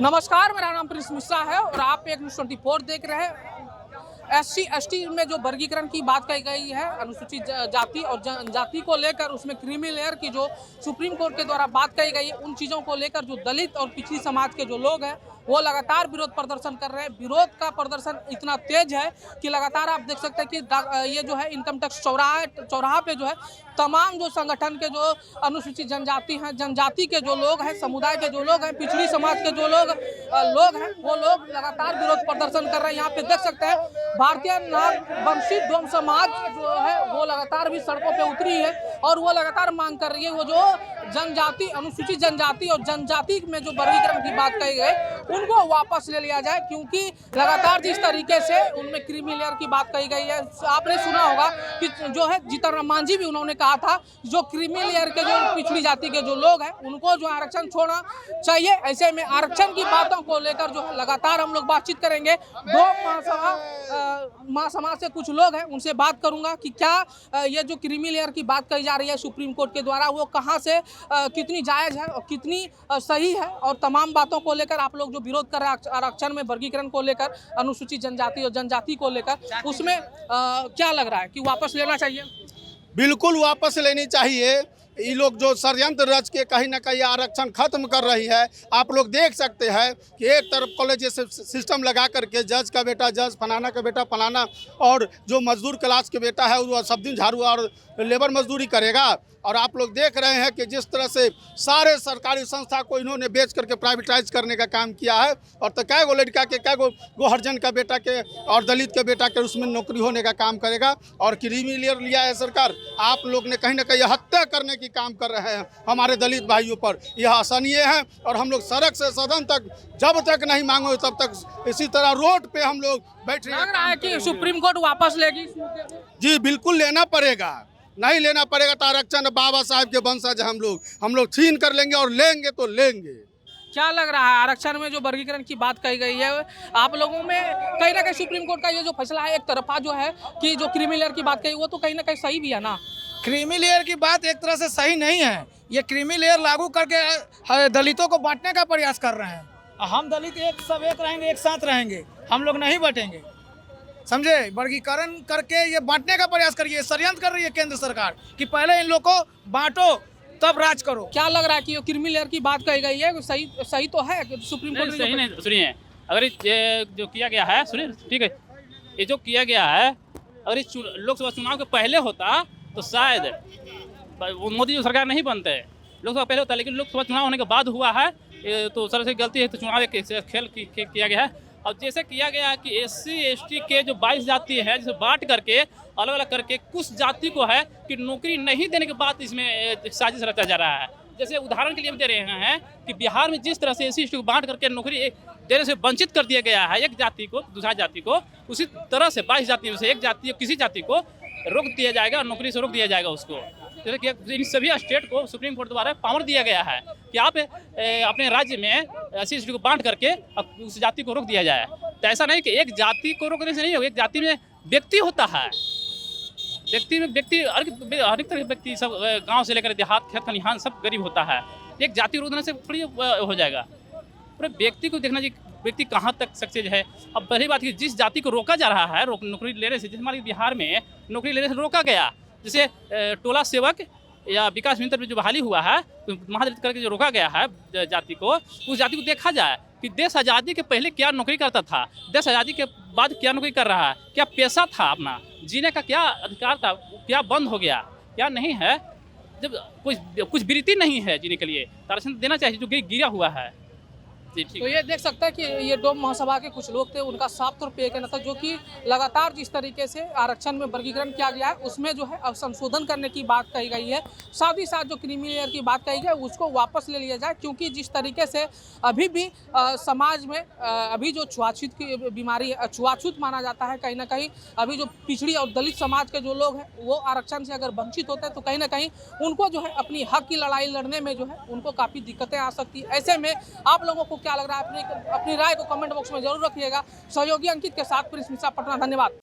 नमस्कार, मेरा नाम प्रिंस मिश्रा है और आप एक न्यूज़ 24 देख रहे हैं। SC ST में जो वर्गीकरण की बात कही गई है, अनुसूचित जाति और जनजाति को लेकर, उसमें क्रीमी लेयर की जो सुप्रीम कोर्ट के द्वारा बात कही गई है, उन चीज़ों को लेकर जो दलित और पिछड़ी समाज के जो लोग हैं वो लगातार विरोध प्रदर्शन कर रहे हैं। विरोध का प्रदर्शन इतना तेज है कि लगातार आप देख सकते हैं कि ये जो है इनकम टैक्स चौराहा पे जो है तमाम जो संगठन के जो अनुसूचित जनजाति हैं, जनजाति के जो लोग हैं, समुदाय के जो लोग हैं, पिछड़ी समाज के जो लोग हैं, वो लोग लगातार विरोध प्रदर्शन कर रहे हैं। यहाँ पे देख सकते हैं भारतीय नाग वंशी डोम समाज जो है वो लगातार भी सड़कों पे उतरी है और वो लगातार मांग कर रही है वो जो जनजाति, अनुसूचित जनजाति और जनजाति में जो वर्गीकरण की बात कही गई उनको वापस ले लिया जाए, क्योंकि लगातार जिस तरीके से उनमें क्रीमी लेयर की बात कही गई है। आपने सुना होगा कि जो है जीतन राम मांझी भी उन्होंने कहा था जो क्रीमी लेयर के जो पिछड़ी जाति के जो लोग हैं उनको जो आरक्षण छोड़ना चाहिए। ऐसे में आरक्षण की बातों को लेकर जो है लगातार हम लोग बातचीत करेंगे। दो महासभा से कुछ लोग हैं, उनसे बात करूंगा कि क्या ये जो क्रीमी लेयर की बात कही जा रही है सुप्रीम कोर्ट के द्वारा वो कहाँ से कितनी जायज़ है और कितनी सही है, और तमाम बातों को लेकर आप लोग जो विरोध कर रहे हैं आरक्षण में वर्गीकरण को लेकर, अनुसूचित जनजाति और जनजाति को लेकर, उसमें क्या लग रहा है कि वापस लेना चाहिए? बिल्कुल वापस लेनी चाहिए। ये लोग जो षड्यंत्र रच के कहीं ना कहीं आरक्षण खत्म कर रही है। आप लोग देख सकते हैं कि एक तरफ कॉलेज से सिस्टम लगा करके जज का बेटा जज, फलाना का बेटा फलाना, और जो मजदूर क्लास के बेटा है वो सब दिन झाड़ू और लेबर मजदूरी करेगा। और आप लोग देख रहे हैं कि जिस तरह से सारे सरकारी संस्था को इन्होंने बेच करके प्राइवेटाइज करने का काम किया है, और तो कै गो लड़का के, कै गो हरिजन का बेटा के और दलित के बेटा के उसमें नौकरी होने का काम करेगा। और क्रीमी लेयर लिया है सरकार। आप लोग ने कहीं ना कहीं हत्या करने की काम कर रहे हैं हमारे दलित भाइयों पर। यह असहनीय है और हम लोग सड़क से सदन तक जब तक नहीं मांगो तब तक इसी तरह रोड पे हम लोग बैठ रहे हैं। लग रहा है कि सुप्रीम कोर्ट वापस लेगी? जी बिल्कुल लेना पड़ेगा। नहीं लेना पड़ेगा तो आरक्षण बाबा साहब के वंशज हम लोग छीन कर लेंगे और लेंगे तो लेंगे। क्या लग रहा है आरक्षण में जो वर्गीकरण की बात कही गई है आप लोगों में कहीं ना कहीं सुप्रीम कोर्ट का ये जो फैसला है एक तरफा जो है कि जो क्रीमी लेयर की बात कही वो तो कहीं ना कहीं सही भी है ना? क्रीमी लेयर की बात एक तरह से सही नहीं है। ये क्रीमी लेयर लागू करके दलितों को बांटने का प्रयास कर रहे हैं। हम दलित एक रहेंगे, एक साथ रहेंगे, हम लोग नहीं बटेंगे, समझे? वर्गीकरण करके ये बांटने का प्रयास करिए, षड्यंत्र कर रही है केंद्र सरकार कि पहले इन लोगों को बांटो तब राज करो। क्या लग रहा है कि क्रीमी लेयर की बात कही गई है सही तो है सुप्रीम कोर्ट? सही नहीं, सुनिए, अगर ये जो किया गया है, सुनिए ठीक है, ये जो किया गया है अगर इस लोकसभा चुनाव के पहले होता तो शायद मोदी जो सरकार नहीं बनते। लोकसभा पहले होता, लेकिन लोकसभा चुनाव होने के बाद हुआ है, तो सर से गलती है, तो चुनाव एक खेल किया गया है। और जैसे किया गया है कि SC ST के जो 22 जाति है जिसे बांट करके अलग अलग करके कुछ जाति को है कि नौकरी नहीं देने के बाद इसमें साजिश रचा जा रहा है। जैसे उदाहरण के लिए हम दे रहे हैं कि बिहार में जिस तरह से SC ST को बांट करके नौकरी देने से वंचित कर दिया गया है एक जाति को दूसरा जाति को, उसी तरह से 22 जाति में से एक जाति किसी जाति को रोक दिया जाएगा और नौकरी से रोक दिया जाएगा उसको। जैसे कि इन सभी स्टेट को सुप्रीम कोर्ट द्वारा पावर दिया गया है कि आप अपने राज्य में SC ST को बांट करके उस जाति को रोक दिया जाए। तो ऐसा नहीं कि एक जाति को रोकने से नहीं होगा, एक जाति में व्यक्ति होता है, व्यक्ति हर एक तरह के व्यक्ति, सब गांव से लेकर देहात खेत खलिहान सब गरीब होता है। एक जाति रोकने से थोड़ी हो जाएगा, पूरे व्यक्ति को देखना चाहिए व्यक्ति कहाँ तक सक्सेस है। अब पहली बात कि जिस जाति को रोका जा रहा है नौकरी लेने से, जैसे हमारे बिहार में नौकरी लेने से रोका गया, जैसे टोला सेवक या विकास मित्र में जो बहाली हुआ है तो महादलित करके जो रोका गया है जाति को, उस जाति को देखा जाए कि देश आज़ादी के पहले क्या नौकरी करता था, देश आज़ादी के बाद क्या नौकरी कर रहा है, क्या पेशा था, अपना जीने का क्या अधिकार था, क्या बंद हो गया, क्या नहीं है। जब कुछ वृत्ति नहीं है जीने के लिए तो आरक्षण देना चाहिए जो गिरा हुआ है। तो ये देख सकते हैं कि ये डोम महासभा के कुछ लोग थे, उनका साफ तौर पे ये कहना था जो कि लगातार जिस तरीके से आरक्षण में वर्गीकरण किया गया है उसमें जो है संशोधन करने की बात कही गई है, साथ ही साथ जो क्रीमी लेयर की बात कही गई उसको वापस ले लिया जाए, क्योंकि जिस तरीके से अभी भी समाज में अभी जो छुआछूत की बीमारी है, छुआछूत माना जाता है कहीं ना कहीं, अभी जो पिछड़ी और दलित समाज के जो लोग हैं वो आरक्षण से अगर वंचित होते हैं तो कहीं ना कहीं उनको जो है अपनी हक की लड़ाई लड़ने में जो है उनको काफ़ी दिक्कतें आ सकती है। ऐसे में आप लोगों को क्या लग रहा है अपनी राय को कमेंट बॉक्स में जरूर रखिएगा। सहयोगी अंकित के साथ प्रिंस मिश्रा, पटना। धन्यवाद।